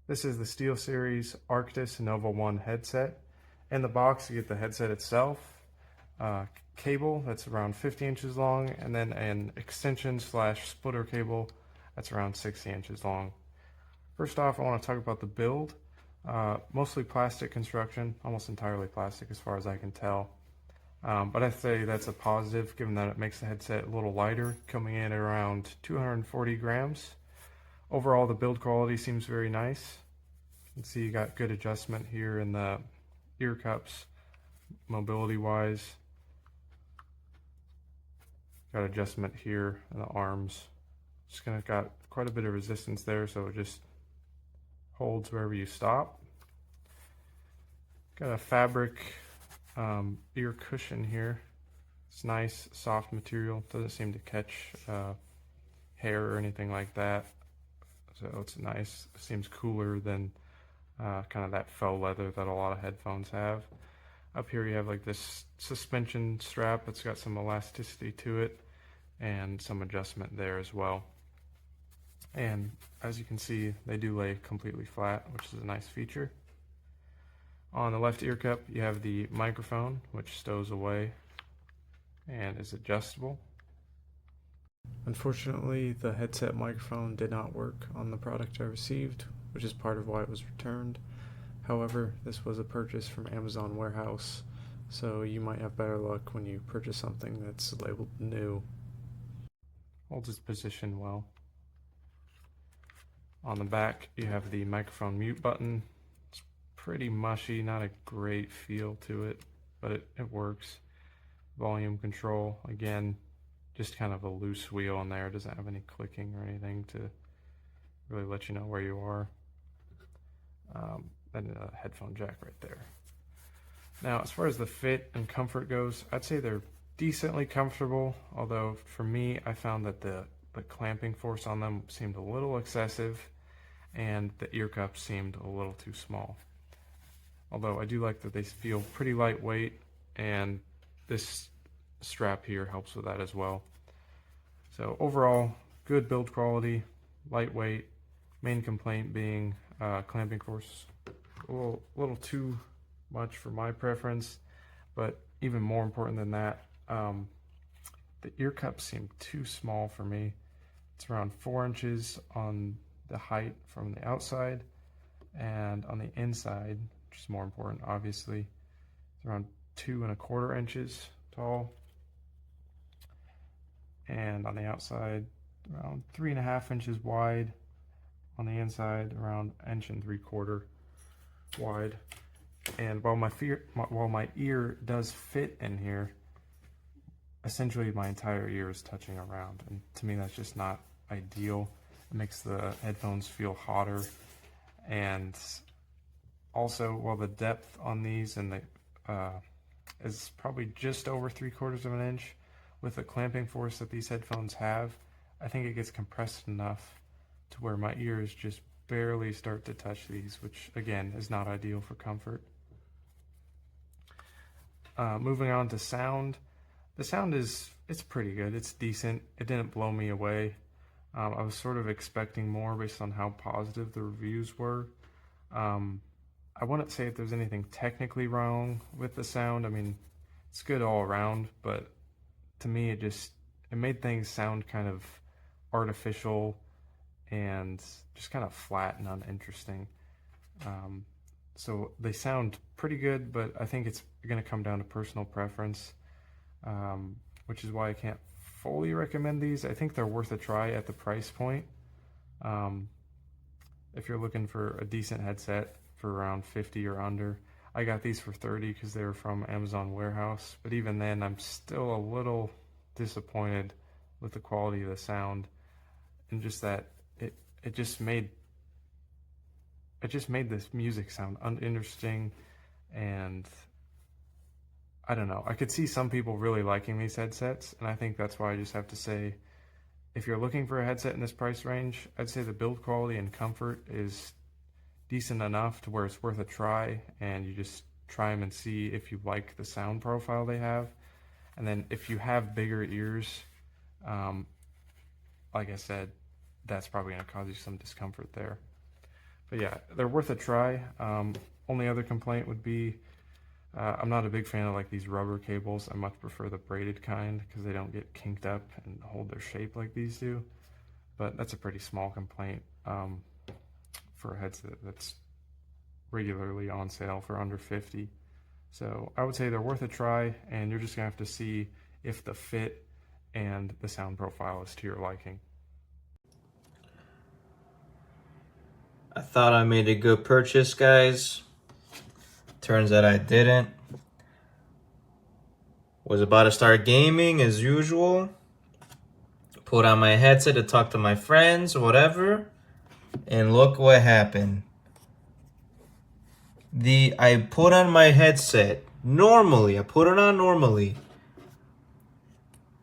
This is the SteelSeries Arctis Nova 1 headset. In the box, you get the headset itself, cable that's around 50 inches long, and then an extension slash splitter cable that's around 60 inches long. First off, I want to talk about the build. Mostly plastic construction, almost entirely plastic as far as I can tell. But I say that's a positive given that it makes the headset a little lighter, coming in at around 240 grams. Overall, the build quality seems very nice. You can see you got good adjustment here in the ear cups, mobility wise. Got adjustment here in the arms. Just gonna got quite a bit of resistance there, so it just holds wherever you stop. Got a fabric ear cushion here. It's nice, soft material. Doesn't seem to catch hair or anything like that. So it's nice. It seems cooler than kind of that faux leather that a lot of headphones have. Up here you have like this suspension strap that's got some elasticity to it and some adjustment there as well. And as you can see, they do lay completely flat, which is a nice feature. On the left ear cup, you have the microphone, which stows away and is adjustable. Unfortunately, the headset microphone did not work on the product I received, which is part of why it was returned. However, this was a purchase from Amazon warehouse, so you might have better luck when you purchase something that's labeled new. Holds its position well. On the back, you have the microphone mute button. It's pretty mushy, not a great feel to it, but it works. Volume control, again, just kind of a loose wheel on there. It doesn't have any clicking or anything to really let you know where you are. And a headphone jack right there. Now, as far as the fit and comfort goes, I'd say they're decently comfortable, although for me, I found that the clamping force on them seemed a little excessive, and the ear cups seemed a little too small. Although I do like that they feel pretty lightweight, and this strap here helps with that as well. So overall, good build quality, lightweight. Main complaint being clamping force, a little too much for my preference, but even more important than that, the ear cups seem too small for me. It's around 4 inches on the height from the outside, and on the inside, which is more important obviously, it's around 2¼ inches tall, and on the outside around 3½ inches wide, on the inside around 1¾ inch wide. And while my ear does fit in here, essentially my entire ear is touching around, and to me that's just not ideal. It makes the headphones feel hotter, and also while the depth on these and the is probably just over 3/4 inch, with the clamping force that these headphones have, I think it gets compressed enough to where my ears just barely start to touch these, which again is not ideal for comfort. Moving on to sound. The sound it's pretty good. It's decent. It didn't blow me away. I was sort of expecting more based on how positive the reviews were. I wouldn't say if there's anything technically wrong with the sound. I mean, it's good all around, but to me it made things sound kind of artificial and just kind of flat and uninteresting. So they sound pretty good, but I think it's going to come down to personal preference, which is why I can't fully recommend these. I think they're worth a try at the price point. If you're looking for a decent headset for around 50 or under, I got these for 30 because they were from Amazon warehouse, but even then I'm still a little disappointed with the quality of the sound, and just that it just made this music sound uninteresting, and I don't know. I could see some people really liking these headsets, and I think that's why I just have to say, if you're looking for a headset in this price range, I'd say the build quality and comfort is decent enough to where it's worth a try, and you just try them and see if you like the sound profile they have. And then if you have bigger ears, like I said, that's probably going to cause you some discomfort there. But yeah, they're worth a try. Only other complaint would be I'm not a big fan of like these rubber cables. I much prefer the braided kind because they don't get kinked up and hold their shape like these do. But that's a pretty small complaint for a headset that's regularly on sale for under 50. So I would say they're worth a try, and you're just gonna have to see if the fit and the sound profile is to your liking. I thought I made a good purchase, guys. Turns out I didn't. Was about to start gaming as usual. Put on my headset to talk to my friends, whatever. And look what happened. I put on my headset normally. I put it on normally.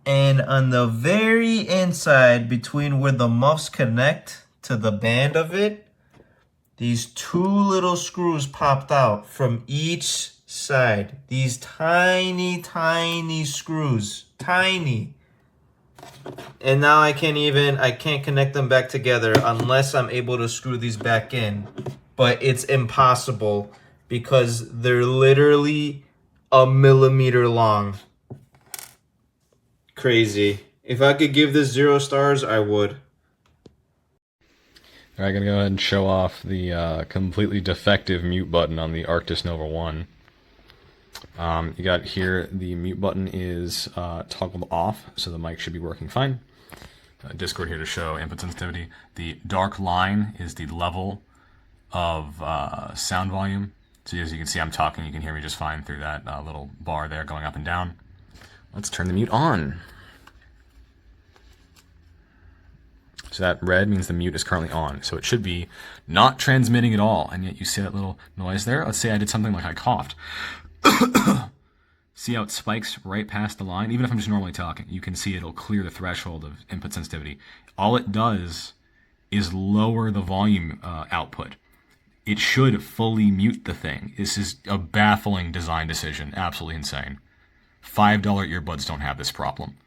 And on the very inside, between where the muffs connect to the band of it, these two little screws popped out from each side. These tiny, tiny screws. Tiny. And now I can't connect them back together unless I'm able to screw these back in. But it's impossible because they're literally a millimeter long. Crazy. If I could give this 0 stars, I would. All right, gonna go ahead and show off the completely defective mute button on the Arctis Nova 1. You got here, the mute button is toggled off, so the mic should be working fine. Discord here to show input sensitivity. The dark line is the level of sound volume. So as you can see, I'm talking, you can hear me just fine through that little bar there going up and down. Let's turn the mute on. So that red means the mute is currently on. So it should be not transmitting at all. And yet you see that little noise there? Let's say I did something like I coughed. See how it spikes right past the line? Even if I'm just normally talking, you can see it'll clear the threshold of input sensitivity. All it does is lower the volume output. It should fully mute the thing. This is a baffling design decision. Absolutely insane. $5 earbuds don't have this problem.